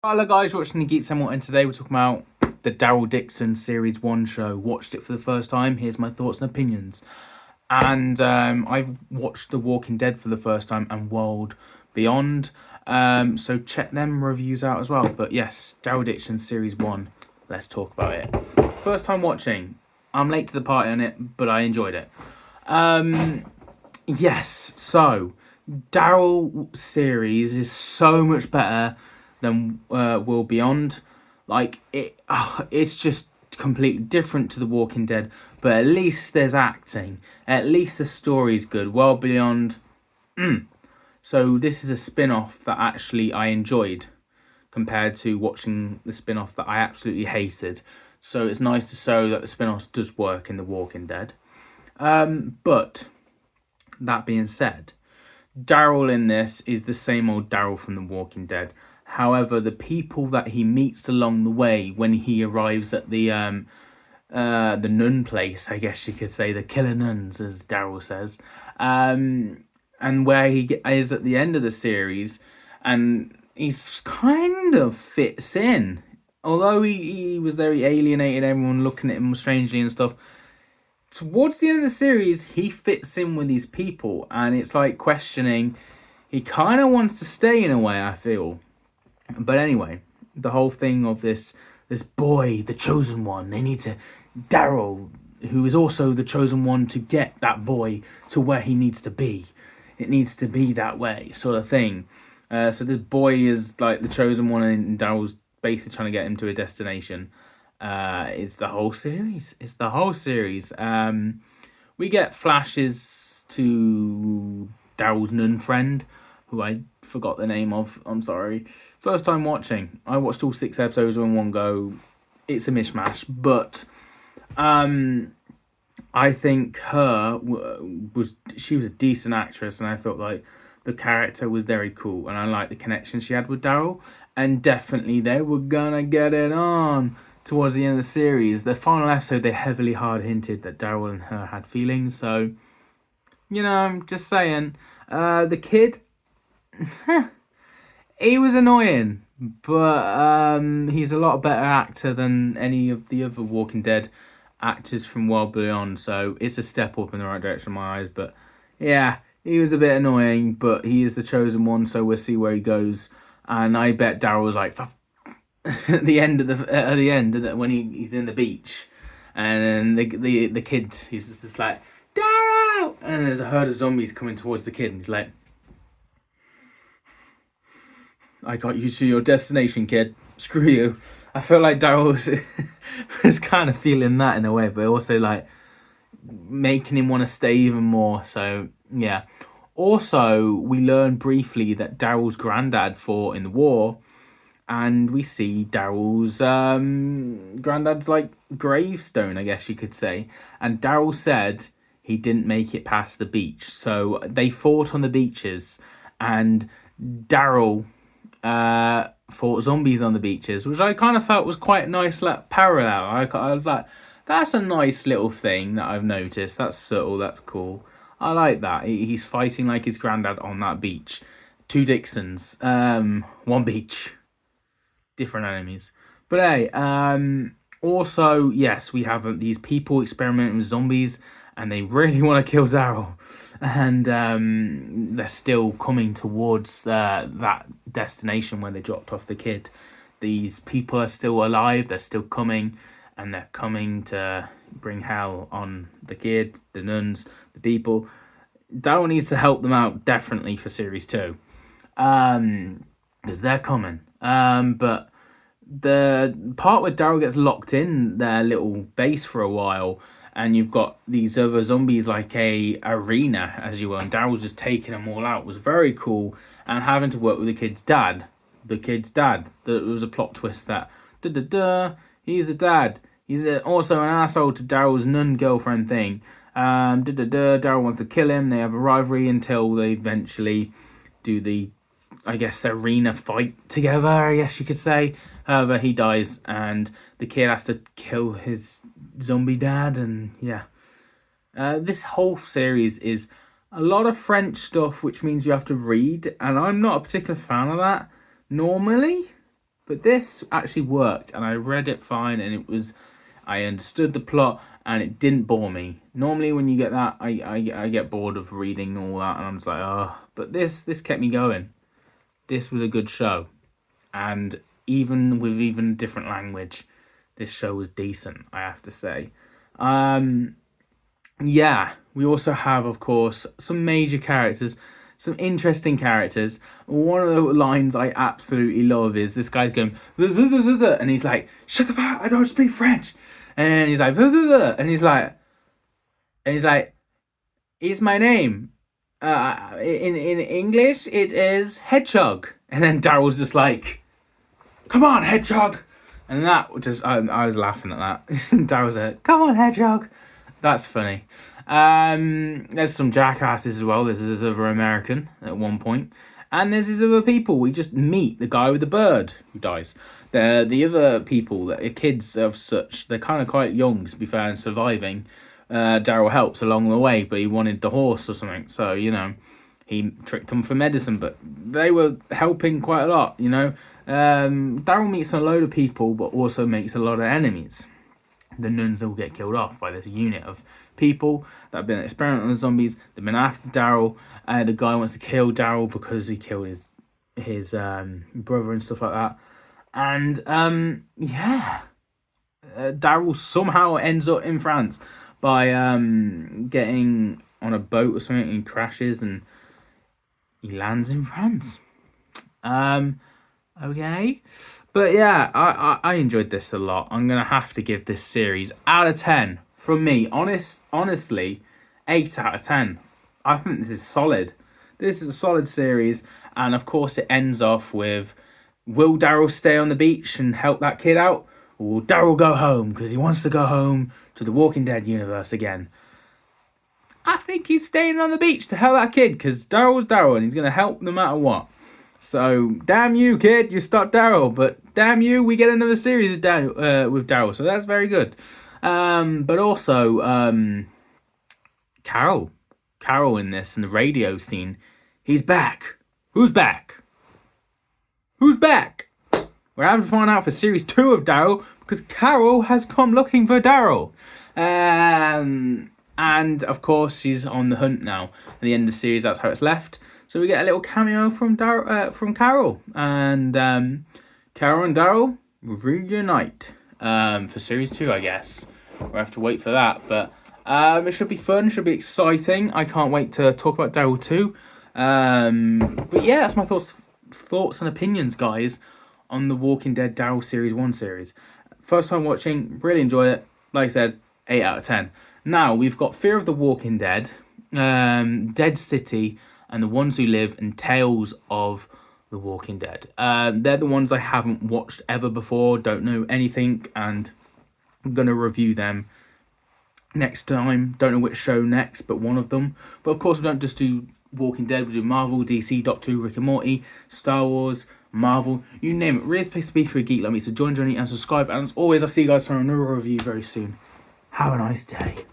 Hello guys, you're watching the Geek Somewhat, and today we're talking about the Daryl Dixon Series 1 show. Watched it for the first time, here's my thoughts and opinions. And I've watched The Walking Dead for the first time and World Beyond. So check them reviews out as well. But yes, Daryl Dixon Series 1, let's talk about it. First time watching, I'm late to the party on it, but I enjoyed it. Yes, so Daryl series is so much better than Will Beyond. Like it's just completely different to The Walking Dead, but at least there's acting. At least the story's good. World Beyond. So this is a spin-off that actually I enjoyed compared to watching the spin-off that I absolutely hated. So it's nice to show that the spin-off does work in The Walking Dead. But that being said, Daryl in this is the same old Daryl from The Walking Dead. However, the people that he meets along the way when he arrives at the nun place, I guess you could say, the killer nuns, as Daryl says, and where he is at the end of the series, and he's kind of fits in. Although he was very alienated, everyone looking at him strangely and stuff. Towards the end of the series, he fits in with these people, and it's like questioning. He kind of wants to stay in a way, I feel. But anyway, the whole thing of this boy, the chosen one, they need to Daryl, who is also the chosen one, to get that boy to where he needs to be. It needs to be that way, sort of thing. So this boy is like the chosen one, and Daryl's basically trying to get him to a destination. It's the whole series. We get flashes to Daryl's nun friend, who I forgot the name of. I'm sorry. First time watching. I watched all 6 episodes in one go. It's a mishmash, but I think she was a decent actress, and I thought like the character was very cool, and I liked the connection she had with Daryl, and definitely they were gonna get it on. Towards the end of the series, the final episode, they heavily hard hinted that Daryl and her had feelings. So, I'm just saying. The kid, he was annoying, but he's a lot better actor than any of the other Walking Dead actors from World Beyond. So it's a step up in the right direction in my eyes. But yeah, he was a bit annoying, but he is the chosen one. So we'll see where he goes. And I bet Daryl was like, at the end when he's in the beach, and then the kid, he's just like, Daryl, and there's a herd of zombies coming towards the kid, and he's like, I got you to your destination, kid, screw you. I feel like Daryl was kind of feeling that in a way, but also like making him want to stay even more. So yeah. Also, we learn briefly that Daryl's granddad fought in the war, and we see Daryl's granddad's like gravestone, I guess you could say. And Daryl said he didn't make it past the beach. So they fought on the beaches, and Daryl fought zombies on the beaches, which I kind of felt was quite a nice like parallel. I was like, that's a nice little thing that I've noticed. That's subtle, that's cool. I like that. He's fighting like his granddad on that beach. 2 Dixons, one beach. Different enemies. But hey, also, yes, we have these people experimenting with zombies, and they really want to kill Daryl. And they're still coming towards that destination where they dropped off the kid. These people are still alive, they're still coming, and they're coming to bring hell on the kid, the nuns, the people. Daryl needs to help them out, definitely, for Series 2. Because they're coming. But the part where Daryl gets locked in their little base for a while, and you've got these other zombies like a arena, as you will, and Daryl's just taking them all out, was very cool. And having to work with the kid's dad. There was a plot twist that, he's the dad. He's also an asshole to Daryl's nun girlfriend thing. Daryl wants to kill him. They have a rivalry until they eventually do the arena fight together, I guess you could say. However, he dies, and the kid has to kill his zombie dad, and yeah. This whole series is a lot of French stuff, which means you have to read, and I'm not a particular fan of that normally. But this actually worked, and I read it fine, and I understood the plot, and it didn't bore me. Normally, when you get that, I get bored of reading all that, and I'm just like, oh. But this kept me going. This was a good show, and even with even different language, this show was decent, I have to say. Yeah, we also have, of course, some major characters, some interesting characters. One of the lines I absolutely love is this guy's going, "Zuh, zuh, zuh, zuh, zuh," and he's like, "Shut the fuck up, I don't speak French." And he's like, "Zuh, zuh, zuh," and he's like, "It's my name. In English, it is Hedgehog." And then Daryl's just like, "Come on, Hedgehog." And that just, I was laughing at that. Daryl's like, "Come on, Hedgehog." That's funny. There's some jackasses as well. There's this other American at one point. And there's these other people. We just meet the guy with the bird who dies. The other people that are kids of such, they're kind of quite young, to be fair, and surviving. Daryl helps along the way, but he wanted the horse or something. So, he tricked them for medicine, but they were helping quite a lot, Daryl meets a load of people, but also makes a lot of enemies. The nuns all get killed off by this unit of people that have been experimenting on zombies. They've been after Daryl. The guy wants to kill Daryl because he killed his brother and stuff like that. And Daryl somehow ends up in France by getting on a boat or something, and crashes, and he lands in France. Okay. But yeah, I enjoyed this a lot. I'm going to have to give this series out of 10 from me. Honestly, 8 out of 10. I think this is solid. This is a solid series. And of course, it ends off with, will Daryl stay on the beach and help that kid out? Or will Daryl go home because he wants to go home to the Walking Dead universe again? I think he's staying on the beach to help that kid because Daryl's Daryl and he's going to help no matter what. So, damn you, kid, you stopped Daryl, but damn you, we get another series with Daryl, so that's very good. But also, Carol in this, in the radio scene, he's back. Who's back? Who's back? We're having to find out for series 2 of Daryl, because Carol has come looking for Daryl. And, of course, she's on the hunt now. At the end of the series, that's how it's left. So we get a little cameo from Carol, and Carol and Daryl reunite for series 2, I guess. We'll have to wait for that, but it should be fun, should be exciting. I can't wait to talk about Daryl 2. But yeah, that's my thoughts and opinions, guys, on the Walking Dead Daryl series 1 series. First time watching, really enjoyed it. Like I said, 8 out of 10. Now we've got Fear of the Walking Dead, Dead City, and The Ones Who Live, and Tales of The Walking Dead. They're the ones I haven't watched ever before, don't know anything, and I'm going to review them next time. Don't know which show next, but one of them. But of course, we don't just do Walking Dead, we do Marvel, DC, Doctor Who, Rick and Morty, Star Wars, Marvel, you name it. Really place to be for a geek like me, so join Johnny and subscribe. And as always, I'll see you guys for another review very soon. Have a nice day.